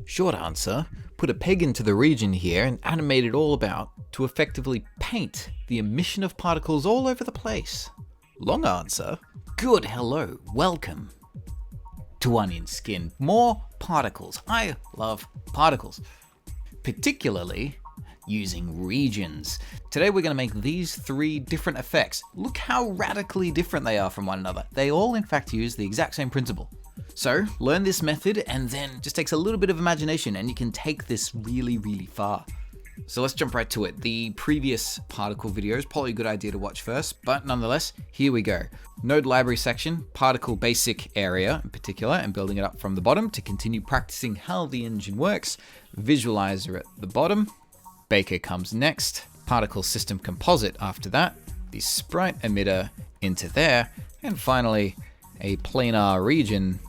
Short answer, put a peg into the region here and animate it all about to effectively paint the emission of particles all over the place. Long answer, good hello, welcome to Onion Skin. More particles. I love particles, particularly using regions. Today we're going to make these 3 different effects. Look how radically different they are from one another. They all in fact use the exact same principle. So learn this method and then just takes a little bit of imagination and you can take this really, really far. So let's jump right to it. The previous particle video is probably a good idea to watch first, but nonetheless, here we go. Node library section, particle basic area in particular, and building it up from the bottom to continue practicing how the engine works. Visualizer at the bottom. Baker comes next. Particle system composite after that. The sprite emitter into there. And finally, a planar region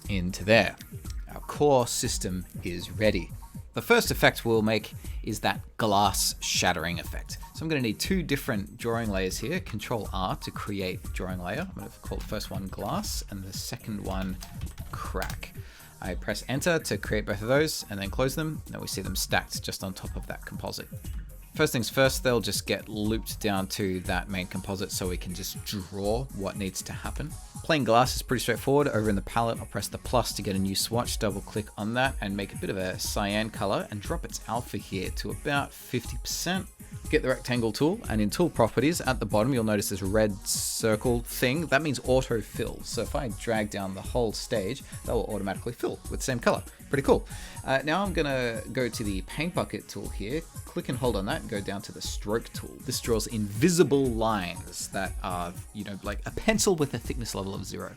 into there. Our core system is ready. The first effect we'll make is that glass shattering effect. So I'm going to need 2 different drawing layers here. Control R to create drawing layer. I'm going to call the first one glass and the second one crack. I press enter to create both of those and then close them. Now we see them stacked just on top of that composite. First things first, they'll just get looped down to that main composite so we can just draw what needs to happen. Plain glass is pretty straightforward. Over in the palette, I'll press the plus to get a new swatch, double click on that and make a bit of a cyan color and drop its alpha here to about 50%. Get the rectangle tool and in tool properties at the bottom, you'll notice this red circle thing. That means auto fill. So if I drag down the whole stage, that will automatically fill with the same color. Pretty cool. Now I'm gonna go to the paint bucket tool here, click and hold on that and go down to the stroke tool. This draws invisible lines that are, like a pencil with a thickness level of 0.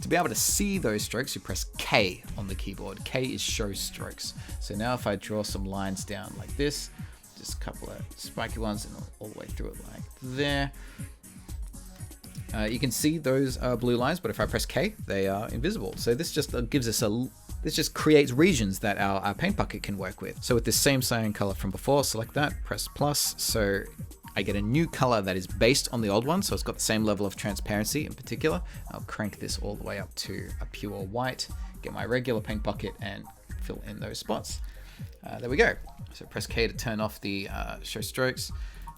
To be able to see those strokes, you press K on the keyboard. K is show strokes. So now if I draw some lines down like this, just a couple of spiky ones and all the way through it like there. You can see those blue lines, but if I press K, they are invisible. So this just gives us this just creates regions that our paint bucket can work with. So with this same cyan color from before, select that, press plus. So I get a new color that is based on the old one. So it's got the same level of transparency in particular. I'll crank this all the way up to a pure white, get my regular paint bucket and fill in those spots. There we go. So press K to turn off the show strokes.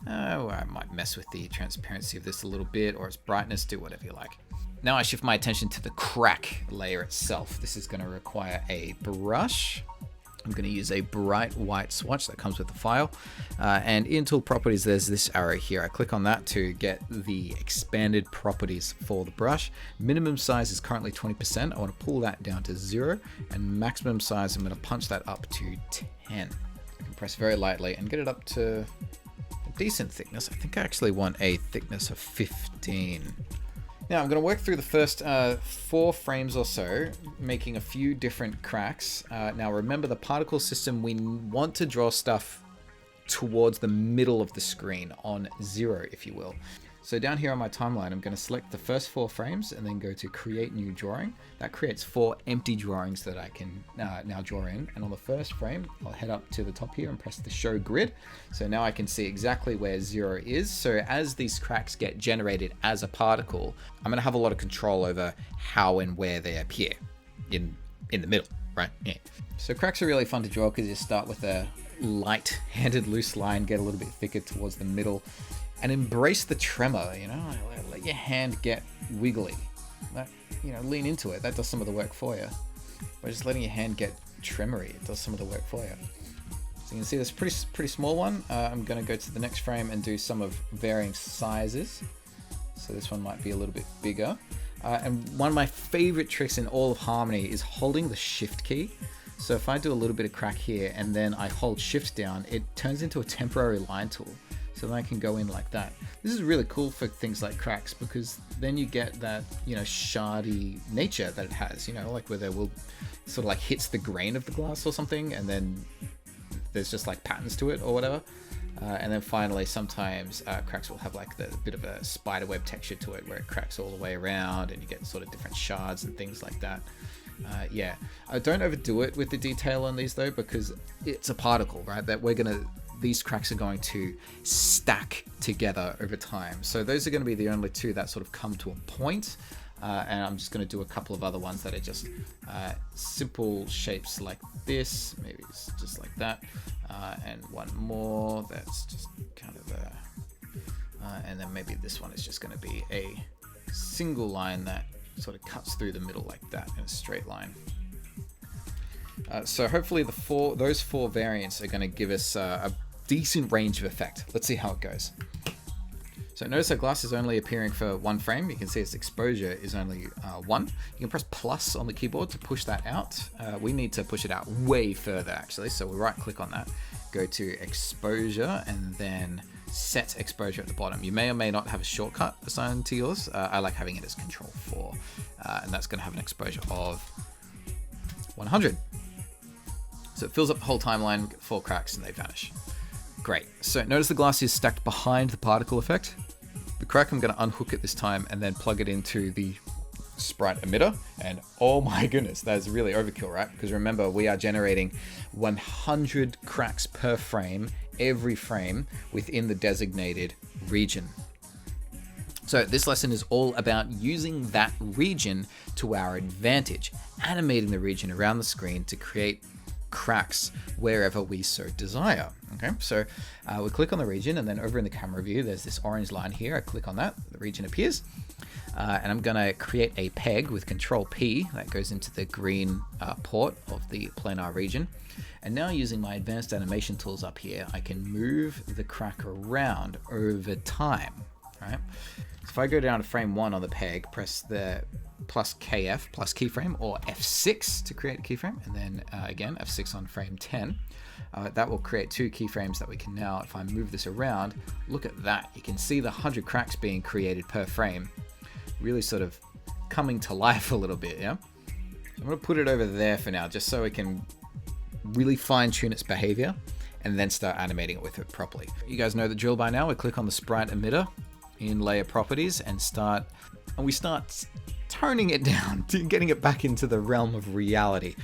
I might mess with the transparency of this a little bit or its brightness, do whatever you like. Now I shift my attention to the crack layer itself. This is going to require a brush. I'm going to use a bright white swatch that comes with the file. And in tool properties, there's this arrow here. I click on that to get the expanded properties for the brush. Minimum size is currently 20%. I want to pull that down to 0 and maximum size, I'm going to punch that up to 10. I can press very lightly and get it up to a decent thickness. I think I actually want a thickness of 15. Now I'm going to work through the first 4 frames or so, making a few different cracks. Now remember the particle system, we want to draw stuff towards the middle of the screen on 0, if you will. So down here on my timeline, I'm going to select the first 4 frames and then go to create new drawing. That creates 4 empty drawings that I can now draw in. And on the first frame, I'll head up to the top here and press the show grid. So now I can see exactly where 0 is. So as these cracks get generated as a particle, I'm going to have a lot of control over how and where they appear in the middle, right? Yeah. So cracks are really fun to draw because you start with a light-handed loose line, get a little bit thicker towards the middle, and embrace the tremor, let your hand get wiggly. Lean into it. That does some of the work for you. By just letting your hand get tremory, it does some of the work for you. So you can see this pretty small one. I'm going to go to the next frame and do some of varying sizes. So this one might be a little bit bigger. And one of my favorite tricks in all of Harmony is holding the shift key. So if I do a little bit of crack here and then I hold shift down, it turns into a temporary line tool. So then I can go in like that. This is really cool for things like cracks because then you get that, shardy nature that it has, like where there will sort of like hits the grain of the glass or something and then there's just like patterns to it or whatever. And then finally, sometimes cracks will have like the bit of a spiderweb texture to it where it cracks all the way around and you get sort of different shards and things like that. Don't overdo it with the detail on these though, because it's a particle, right? That these cracks are going to stack together over time. So those are going to be the only 2 that sort of come to a point. And I'm just going to do a couple of other ones that are just simple shapes like this. Maybe it's just like that. And one more that's just kind of and then maybe this one is just going to be a single line that sort of cuts through the middle like that in a straight line. So hopefully those four variants are going to give us a decent range of effect. Let's see how it goes. So notice that glass is only appearing for one frame. You can see its exposure is only 1. You can press plus on the keyboard to push that out. We need to push it out way further actually. So we right click on that, go to exposure and then set exposure at the bottom. You may or may not have a shortcut assigned to yours. I like having it as Control 4 and that's going to have an exposure of 100. So it fills up the whole timeline, we get 4 cracks and they vanish. Great. So notice the glass is stacked behind the particle effect. The crack I'm going to unhook it this time and then plug it into the sprite emitter. And oh my goodness, that is really overkill, right? Because remember, we are generating 100 cracks per frame, every frame within the designated region. So this lesson is all about using that region to our advantage, animating the region around the screen to create cracks wherever we so desire. Okay, so we click on the region and then over in the camera view there's this orange line here. I click on that, the region appears, and I'm gonna create a peg with Control P that goes into the green port of the planar region. And now using my advanced animation tools up here, I can move the crack around over time. Right, so if I go down to frame 1 on the peg, press the plus KF plus keyframe or F6 to create a keyframe, and then again F6 on frame 10. That will create 2 keyframes that we can now, if I move this around, look at that. You can see the 100 cracks being created per frame, really sort of coming to life a little bit. Yeah, I'm going to put it over there for now, just so we can really fine tune its behavior and then start animating it with it properly. You guys know the drill by now. We click on the sprite emitter in layer properties and we start toning it down, getting it back into the realm of reality.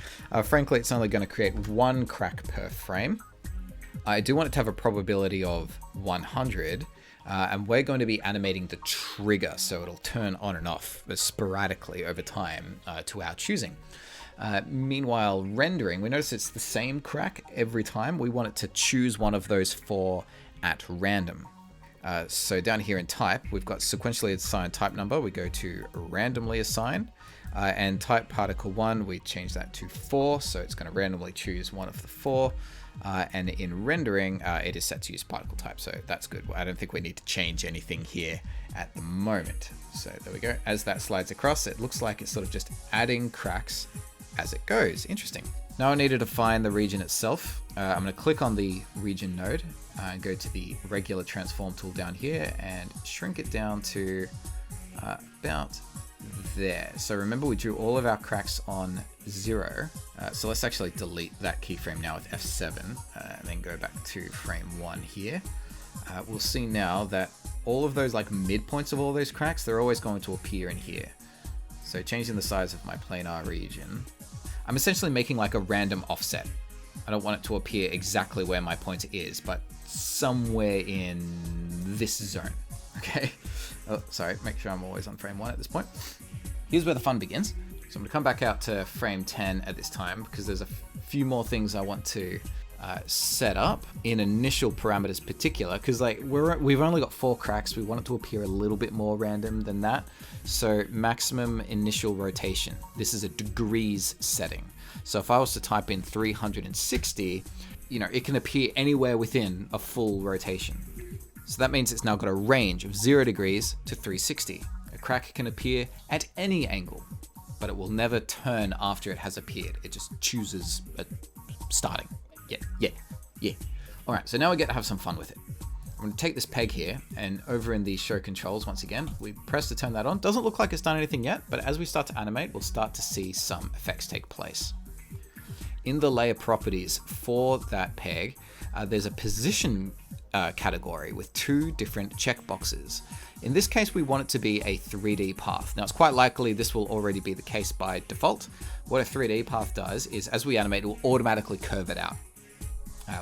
Frankly, it's only going to create 1 crack per frame. I do want it to have a probability of 100, and we're going to be animating the trigger, so it'll turn on and off sporadically over time to our choosing. Meanwhile, rendering, we notice it's the same crack every time. We want it to choose one of those 4 at random. So down here in type, we've got sequentially assigned type number. We go to randomly assign, and type particle 1, we change that to 4. So it's going to randomly choose one of the 4. And in rendering, it is set to use particle type. So that's good. I don't think we need to change anything here at the moment. So there we go. As that slides across, it looks like it's sort of just adding cracks as it goes. Interesting. Now I need to define the region itself. I'm going to click on the region node and go to the regular transform tool down here and shrink it down to about there. So remember, we drew all of our cracks on 0. So let's actually delete that keyframe now with F7 and then go back to frame 1 here. We'll see now that all of those like midpoints of all those cracks, they're always going to appear in here. So changing the size of my planar region, I'm essentially making like a random offset. I don't want it to appear exactly where my pointer is, but somewhere in this zone. Okay. Oh, sorry. Make sure I'm always on frame 1 at this point. Here's where the fun begins. So I'm going to come back out to frame 10 at this time because there's a few more things I want to set up in initial parameters particular, because like we've only got 4 cracks. We want it to appear a little bit more random than that. So maximum initial rotation, this is a degrees setting. So if I was to type in 360, you know, it can appear anywhere within a full rotation. So that means it's now got a range of 0 degrees to 360. A crack can appear at any angle, but it will never turn after it has appeared. It just chooses a starting. Yeah. All right, so now we get to have some fun with it. I'm going to take this peg here, and over in the show controls, once again, we press to turn that on. Doesn't look like it's done anything yet, but as we start to animate, we'll start to see some effects take place. In the layer properties for that peg, there's a position category with 2 different checkboxes. In this case, we want it to be a 3D path. Now, it's quite likely this will already be the case by default. What a 3D path does is, as we animate, it will automatically curve it out,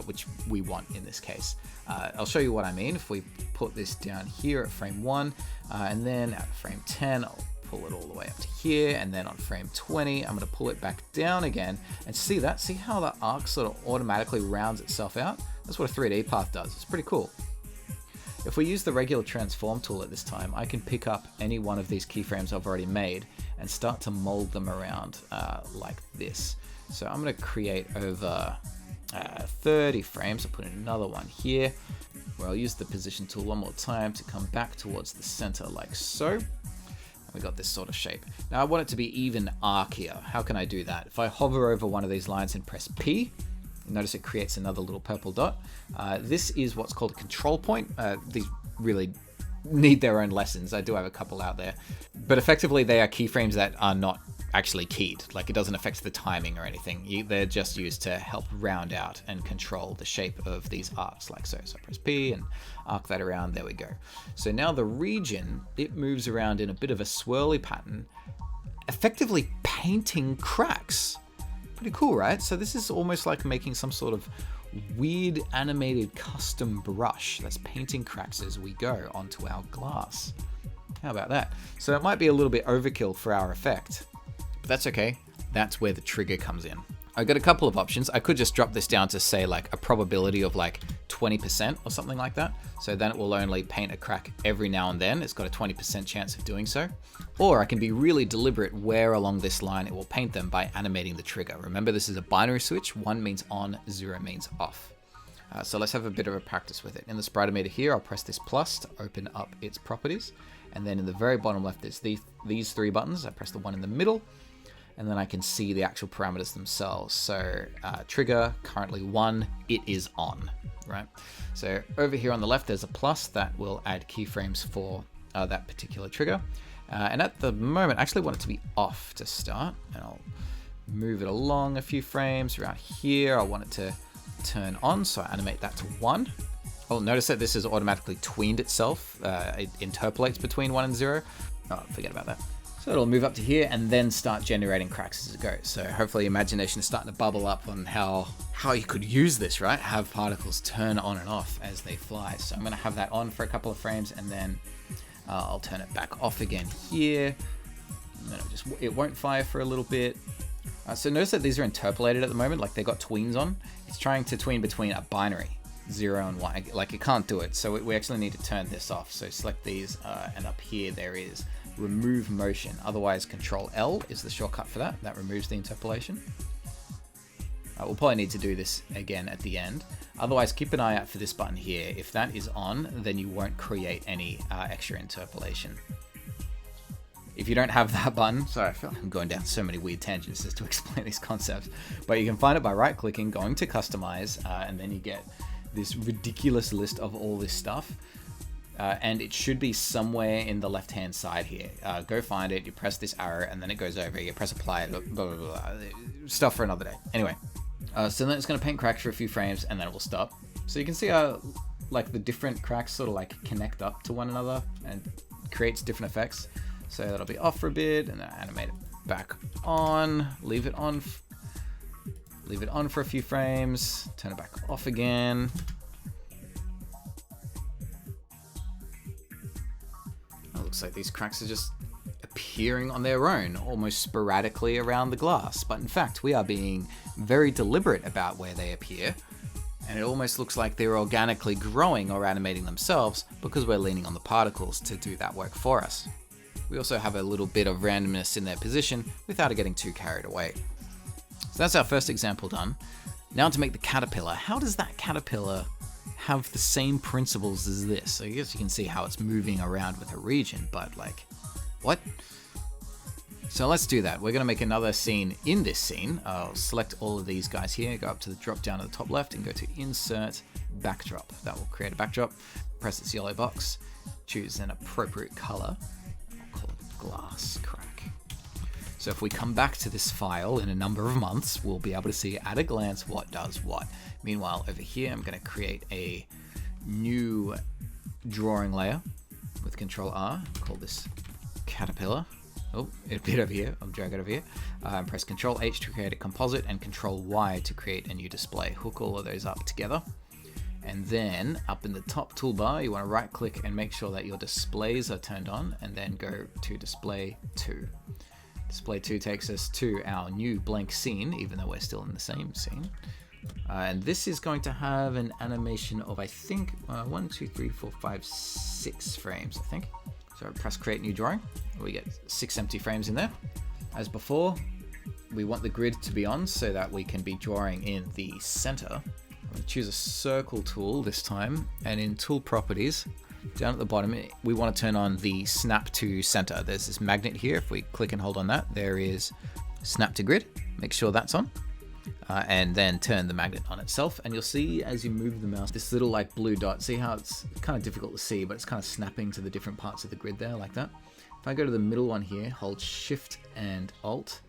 which we want in this case. I'll show you what I mean. If we put this down here at frame 1, and then at frame 10, I'll pull it all the way up to here, and then on frame 20, I'm going to pull it back down again, and see that? See how the arc sort of automatically rounds itself out? That's what a 3D path does. It's pretty cool. If we use the regular transform tool at this time, I can pick up any one of these keyframes I've already made and start to mold them around like this. So I'm going to create over 30 frames. I'll put in another one here, where I'll use the position tool one more time to come back towards the center like so. We got this sort of shape. Now I want it to be even arcier. How can I do that? If I hover over one of these lines and press P, notice it creates another little purple dot. This is what's called a control point. These really need their own lessons. I do have a couple out there. But effectively, they are keyframes that are not actually keyed. Like, it doesn't affect the timing or anything. They're just used to help round out and control the shape of these arcs, like so. So I press P and arc that around. There we go. So now the region, it moves around in a bit of a swirly pattern, effectively painting cracks. Pretty cool, right? So this is almost like making some sort of weird animated custom brush that's painting cracks as we go onto our glass. How about that? So it might be a little bit overkill for our effect, but that's okay. That's where the trigger comes in. I've got a couple of options. I could just drop this down to say like a probability of like 20% or something like that. So then it will only paint a crack every now and then. It's got a 20% chance of doing so. Or I can be really deliberate where along this line it will paint them by animating the trigger. Remember, this is a binary switch. 1 means on, 0 means off. So let's have a bit of a practice with it. In the sprite emitter here, I'll press this plus to open up its properties. And then in the very bottom left, there's these 3 buttons. I press the one in the middle, and then I can see the actual parameters themselves. So trigger, currently 1, it is on, right? So over here on the left, there's a plus that will add keyframes for that particular trigger. And at the moment, I actually want it to be off to start, and I'll move it along a few frames. Around here, I want it to turn on, so I animate that to 1. Oh, notice that this is automatically tweened itself. It interpolates between 1 and 0. Oh, forget about that. So it'll move up to here and then start generating cracks as it goes. So hopefully imagination is starting to bubble up on how you could use this, right? Have particles turn on and off as they fly. So I'm going to have that on for a couple of frames, and then I'll turn it back off again here. And then it won't fire for a little bit. So notice that these are interpolated at the moment, like they got tweens on. It's trying to tween between a binary, 0 and 1. Like, it can't do it. So we actually need to turn this off. So select these, and up here there is remove motion. Otherwise, Control L is the shortcut for that. That removes the interpolation. We'll probably need to do this again at the end. Otherwise, keep an eye out for this button here. If that is on, then you won't create any extra interpolation. If you don't have that button, sorry, I feel like I'm going down so many weird tangents just to explain these concepts, but you can find it by right-clicking, going to Customize, and then you get this ridiculous list of all this stuff. And it should be somewhere in the left-hand side here. Go find it, you press this arrow, and then it goes over, you press apply, blah, blah, blah, blah. Stuff for another day. Anyway, so then it's going to paint cracks for a few frames, and then it will stop. So you can see how like the different cracks sort of like connect up to one another and creates different effects. So that'll be off for a bit, and then animate it back on, leave it on for a few frames, turn it back off again. It looks like these cracks are just appearing on their own, almost sporadically around the glass. But in fact, we are being very deliberate about where they appear. And it almost looks like they're organically growing or animating themselves because we're leaning on the particles to do that work for us. We also have a little bit of randomness in their position without it getting too carried away. So that's our first example done. Now to make the caterpillar. How does that caterpillar have the same principles as this? So I guess you can see how it's moving around with a region, but like, what? So let's do that. We're going to make another scene in this scene. I'll select all of these guys here, go up to the drop down at the top left and go to Insert Backdrop. That will create a backdrop. Press this yellow box, choose an appropriate color. I'll call it glass crack. So if we come back to this file in a number of months, we'll be able to see at a glance what does what. Meanwhile, over here, I'm going to create a new drawing layer with Control R. Call this caterpillar. Oh, it appeared over here. I'll drag it over here. And press Control H to create a composite and Control Y to create a new display. Hook all of those up together. And then up in the top toolbar, you want to right click and make sure that your displays are turned on, and then go to display 2. Display 2 takes us to our new blank scene, even though we're still in the same scene. And this is going to have an animation of, I think, 1, 2, 3, 4, 5, 6 frames, I think. So press create new drawing. We get 6 empty frames in there. As before, we want the grid to be on so that we can be drawing in the center. I'm going to choose a circle tool this time, and in tool properties, down at the bottom, we want to turn on the snap to center. There's this magnet here. If we click and hold on that, there is snap to grid. Make sure that's on. And then turn the magnet on itself, and you'll see as you move the mouse this little like blue dot. See how it's kind of difficult to see, but it's kind of snapping to the different parts of the grid there like that. If I go to the middle one here, hold shift and alt,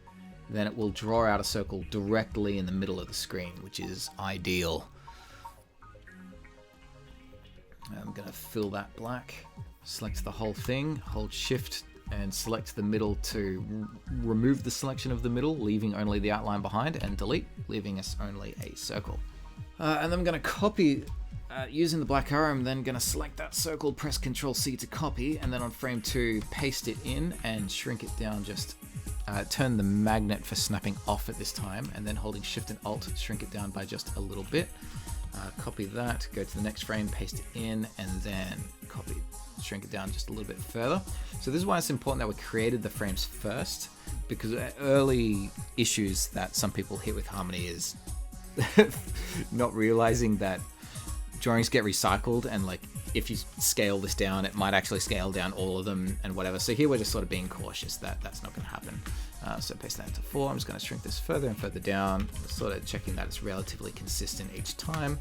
then it will draw out a circle directly in the middle of the screen, which is ideal. I'm gonna fill that black, select the whole thing, hold shift and select the middle to remove the selection of the middle, leaving only the outline behind, and delete, leaving us only a circle. And then I'm going to copy using the black arrow. I'm then going to select that circle, press Ctrl C to copy, and then on frame 2, paste it in and shrink it down. Just turn the magnet for snapping off at this time, and then holding Shift and Alt, shrink it down by just a little bit. Copy that, go to the next frame, paste it in, and then copy, shrink it down just a little bit further. So this is why it's important that we created the frames first, because early issues that some people hit with Harmony is not realizing that drawings get recycled, and like if you scale this down, it might actually scale down all of them and whatever. So here we're just sort of being cautious that that's not going to happen. So paste that into 4. I'm just going to shrink this further and further down, sort of checking that it's relatively consistent each time.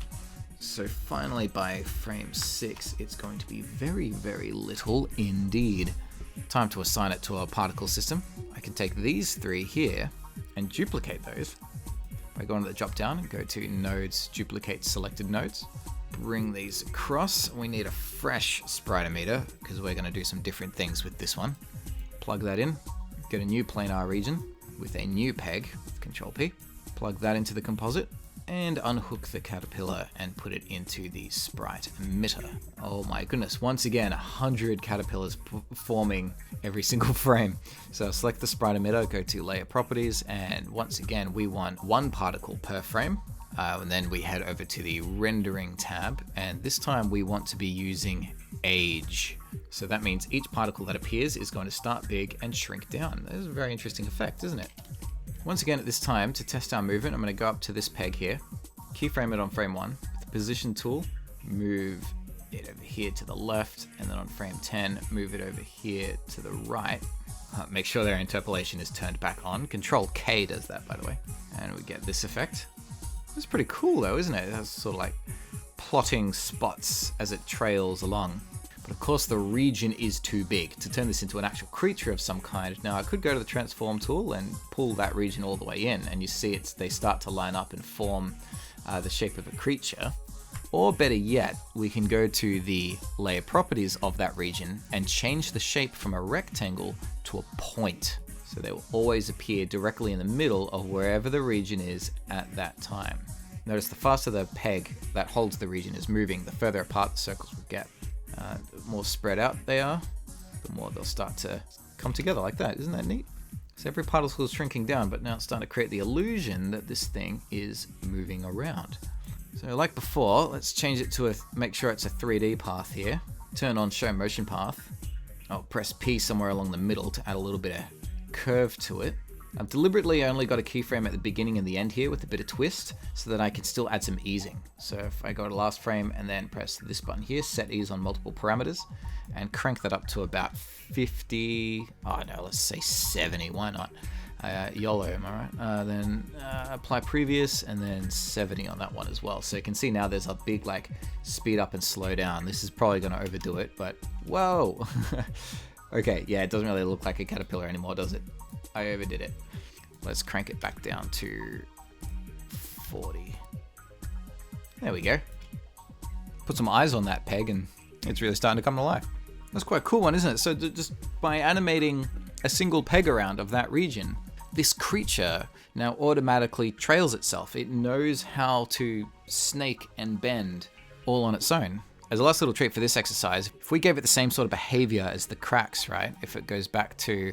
So finally by frame 6, it's going to be very, very little indeed. Time to assign it to our particle system. I can take these 3 here and duplicate those by going to the drop down and go to nodes, duplicate selected nodes. Bring these across. We need a fresh sprite emitter because we're going to do some different things with this one. Plug that in. Get a new planar region with a new peg with Control P. Plug that into the composite and unhook the caterpillar and put it into the sprite emitter. Oh my goodness, once again 100 caterpillars forming every single frame. So select the sprite emitter, go to layer properties, and once again we want 1 particle per frame. And then we head over to the rendering tab, and this time we want to be using age. So that means each particle that appears is going to start big and shrink down. That is a very interesting effect, isn't it? Once again at this time, to test our movement, I'm going to go up to this peg here, keyframe it on frame 1, with the position tool, move it over here to the left, and then on frame 10, move it over here to the right. Make sure their interpolation is turned back on. Control K does that, by the way. And we get this effect. It's pretty cool though, isn't it? It has sort of like plotting spots as it trails along. But of course the region is too big to turn this into an actual creature of some kind. Now I could go to the transform tool and pull that region all the way in, and you see they start to line up and form the shape of a creature. Or better yet, we can go to the layer properties of that region and change the shape from a rectangle to a point. So they will always appear directly in the middle of wherever the region is at that time. Notice the faster the peg that holds the region is moving, the further apart the circles will get. The more spread out they are, the more they'll start to come together like that. Isn't that neat? So every particle is shrinking down, but now it's starting to create the illusion that this thing is moving around. So like before, let's change it to make sure it's a 3D path here. Turn on show motion path. I'll press P somewhere along the middle to add a little bit of curve to it. I've deliberately only got a keyframe at the beginning and the end here with a bit of twist so that I can still add some easing. So if I go to last frame and then press this button here, set ease on multiple parameters, and crank that up to about 50, oh no, let's say 70, why not? YOLO, am I right? Then apply previous and then 70 on that one as well. So you can see now there's a big like speed up and slow down. This is probably going to overdo it, but whoa. Okay, yeah, it doesn't really look like a caterpillar anymore, does it? I overdid it. Let's crank it back down to 40. There we go. Put some eyes on that peg and it's really starting to come to life. That's quite a cool one, isn't it? So just by animating a single peg around of that region, this creature now automatically trails itself. It knows how to snake and bend all on its own. As a last little treat for this exercise, if we gave it the same sort of behavior as the cracks, right? If it goes back to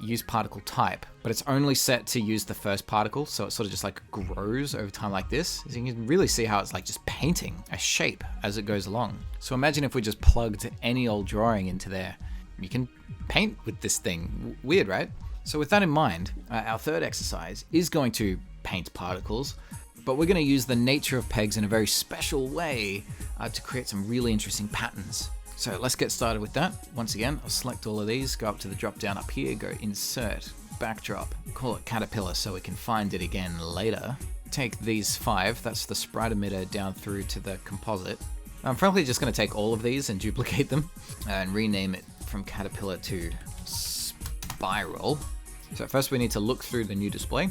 use particle type, but it's only set to use the first particle, so it sort of just like grows over time like this. So you can really see how it's like just painting a shape as it goes along. So imagine if we just plugged any old drawing into there. You can paint with this thing. Weird, right? So with that in mind, our third exercise is going to paint particles, but we're going to use the nature of pegs in a very special way to create some really interesting patterns. So let's get started with that. Once again, I'll select all of these, go up to the drop down up here, go insert, backdrop, call it caterpillar so we can find it again later. Take these 5, that's the sprite emitter down through to the composite. I'm frankly just going to take all of these and duplicate them and rename it from caterpillar to spiral. So first we need to look through the new display.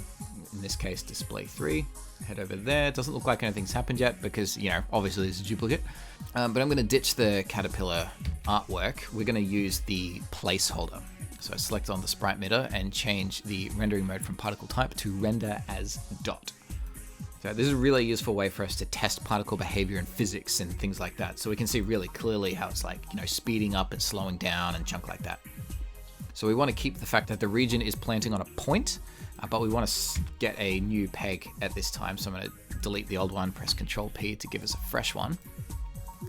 In this case, display 3. Head over there. It doesn't look like anything's happened yet because, obviously it's a duplicate. But I'm going to ditch the caterpillar artwork. We're going to use the placeholder. So select on the sprite emitter and change the rendering mode from particle type to render as dot. So this is a really useful way for us to test particle behavior in physics and things like that. So we can see really clearly how it's like, speeding up and slowing down and junk like that. So we want to keep the fact that the region is planting on a point, but we want to get a new peg at this time. So I'm going to delete the old one, press Control P to give us a fresh one.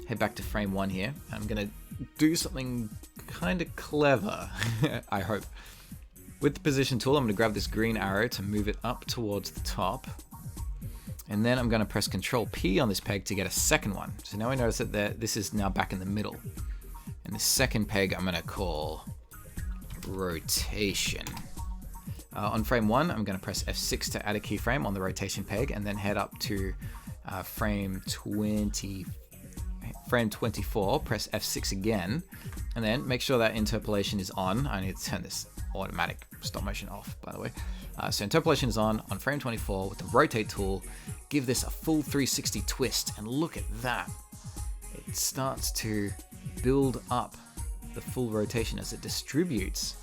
Head back to frame 1 here. I'm going to do something kind of clever, I hope. With the position tool, I'm going to grab this green arrow to move it up towards the top. And then I'm going to press Control P on this peg to get a second one. So now we notice that this is now back in the middle. And the second peg I'm going to call rotation. On frame 1, I'm going to press F6 to add a keyframe on the rotation peg and then head up to frame 24, press F6 again, and then make sure that interpolation is on. I need to turn this automatic stop motion off, by the way. So interpolation is on frame 24 with the rotate tool. Give this a full 360 twist and look at that. It starts to build up the full rotation as it distributes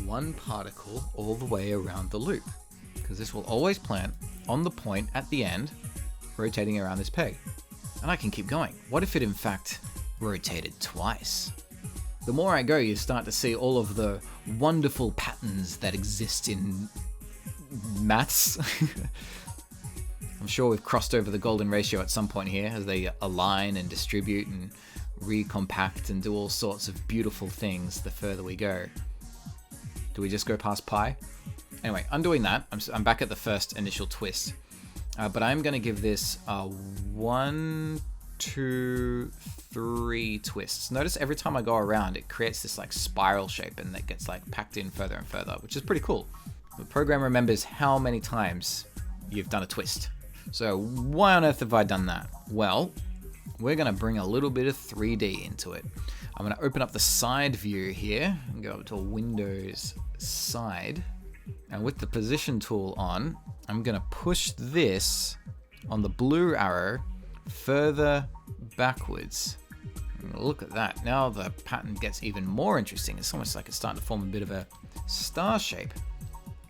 one particle all the way around the loop, because this will always plant on the point at the end, rotating around this peg. And I can keep going. What if it in fact rotated twice? The more I go, you start to see all of the wonderful patterns that exist in maths. I'm sure we've crossed over the golden ratio at some point here as they align and distribute and recompact and do all sorts of beautiful things the further we go. Do we just go past pi? Anyway, undoing that, I'm back at the first initial twist. But I'm going to give this 1, 2, 3 twists. Notice every time I go around, it creates this like spiral shape and it gets like packed in further and further, which is pretty cool. The program remembers how many times you've done a twist. So why on earth have I done that? Well, we're going to bring a little bit of 3D into it. I'm going to open up the side view here and go up to Windows Side. And with the position tool on, I'm going to push this on the blue arrow further backwards. Look at that. Now the pattern gets even more interesting. It's almost like it's starting to form a bit of a star shape.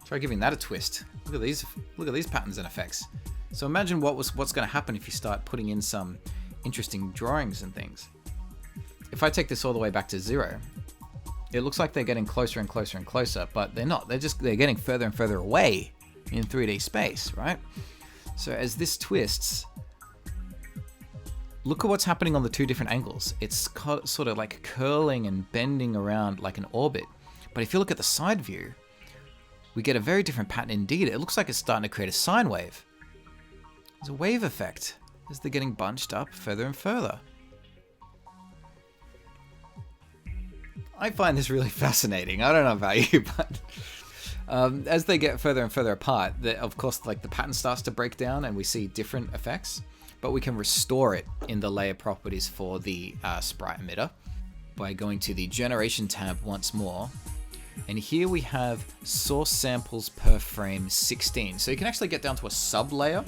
Try giving that a twist. Look at these patterns and effects. So imagine what's going to happen if you start putting in some interesting drawings and things. If I take this all the way back to 0, it looks like they're getting closer and closer and closer, but they're not. They're getting further and further away in 3D space, right? So as this twists, look at what's happening on the 2 different angles. It's sort of like curling and bending around like an orbit. But if you look at the side view, we get a very different pattern indeed. It looks like it's starting to create a sine wave. There's a wave effect as they're getting bunched up further and further. I find this really fascinating. I don't know about you, but as they get further and further apart, of course, like the pattern starts to break down and we see different effects, but we can restore it in the layer properties for the sprite emitter by going to the generation tab once more. And here we have source samples per frame 16. So you can actually get down to a sub layer.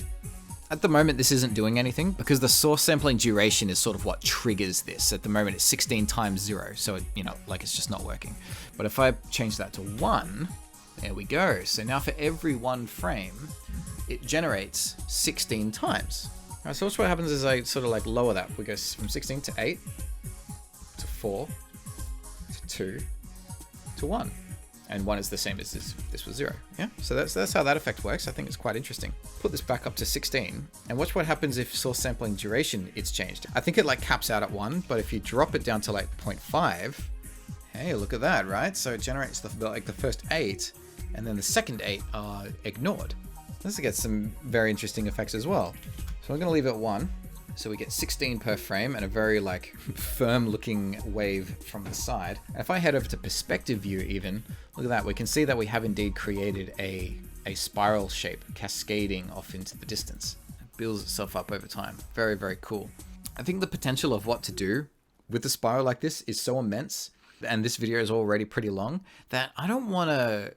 At the moment, this isn't doing anything because the source sampling duration is sort of what triggers this. At the moment, it's 16 times 0. So, it's just not working. But if I change that to 1, there we go. So now for every 1 frame, it generates 16 times. Alright, so what happens is I sort of like lower that. We go from 16 to 8 to 4 to 2 to 1. And 1 is the same as this was 0. Yeah, so that's how that effect works. I think it's quite interesting. Put this back up to 16 and watch what happens if source sampling duration is changed. I think it like caps out at 1, but if you drop it down to like 0.5, hey, look at that, right? So it generates the first 8 and then the second 8 are ignored. This gets some very interesting effects as well. So I'm going to leave it 1. So we get 16 per frame and a very like firm looking wave from the side. And if I head over to perspective view even, look at that. We can see that we have indeed created a spiral shape cascading off into the distance. It builds itself up over time. Very, very cool. I think the potential of what to do with a spiral like this is so immense, and this video is already pretty long, that I don't want to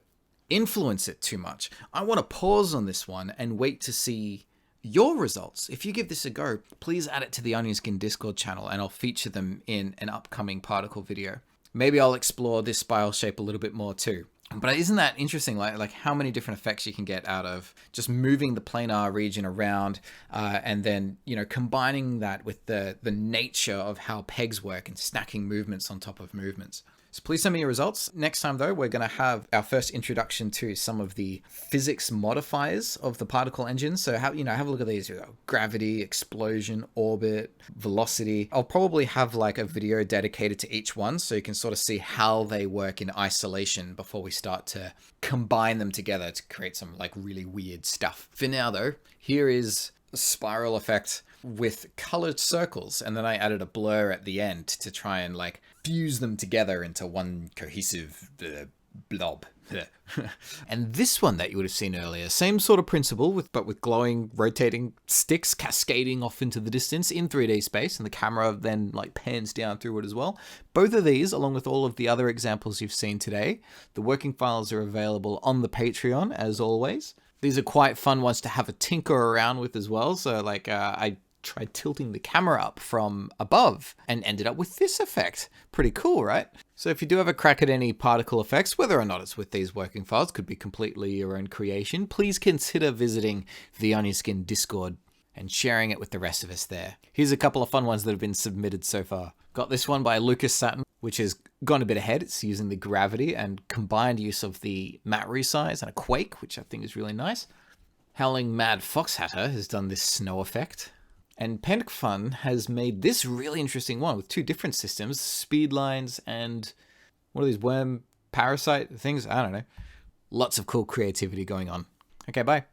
influence it too much. I want to pause on this one and wait to see your results. If you give this a go, please add it to the Onionskin Discord channel and I'll feature them in an upcoming particle video. Maybe I'll explore this spiral shape a little bit more too. But isn't that interesting, like how many different effects you can get out of just moving the planar region around and then, you know, combining that with the nature of how pegs work and stacking movements on top of movements. So please send me your results. Next time though, we're going to have our first introduction to some of the physics modifiers of the particle engine. So have a look at these: gravity, explosion, orbit, velocity. I'll probably have like a video dedicated to each one so you can sort of see how they work in isolation before we start to combine them together to create some like really weird stuff. For now though, here is a spiral effect with colored circles, and then I added a blur at the end to try and like fuse them together into one cohesive blob. And this one that you would have seen earlier, same sort of principle but with glowing rotating sticks cascading off into the distance in 3D space, and the camera then like pans down through it as well. Both of these, along with all of the other examples you've seen today, the working files are available on the Patreon as always. These are quite fun ones to have a tinker around with as well. So like I tried tilting the camera up from above and ended up with this effect. Pretty cool, right? So if you do have a crack at any particle effects, whether or not it's with these working files, could be completely your own creation, please consider visiting the Onionskin Discord and sharing it with the rest of us there. Here's a couple of fun ones that have been submitted so far. Got this one by Lucas Satin, which has gone a bit ahead. It's using the gravity and combined use of the matte resize and a quake, which I think is really nice. Howling Mad Fox Hatter has done this snow effect. And PenFun has made this really interesting one with two different systems, speed lines and what are these worm parasite things? I don't know. Lots of cool creativity going on. Okay, bye.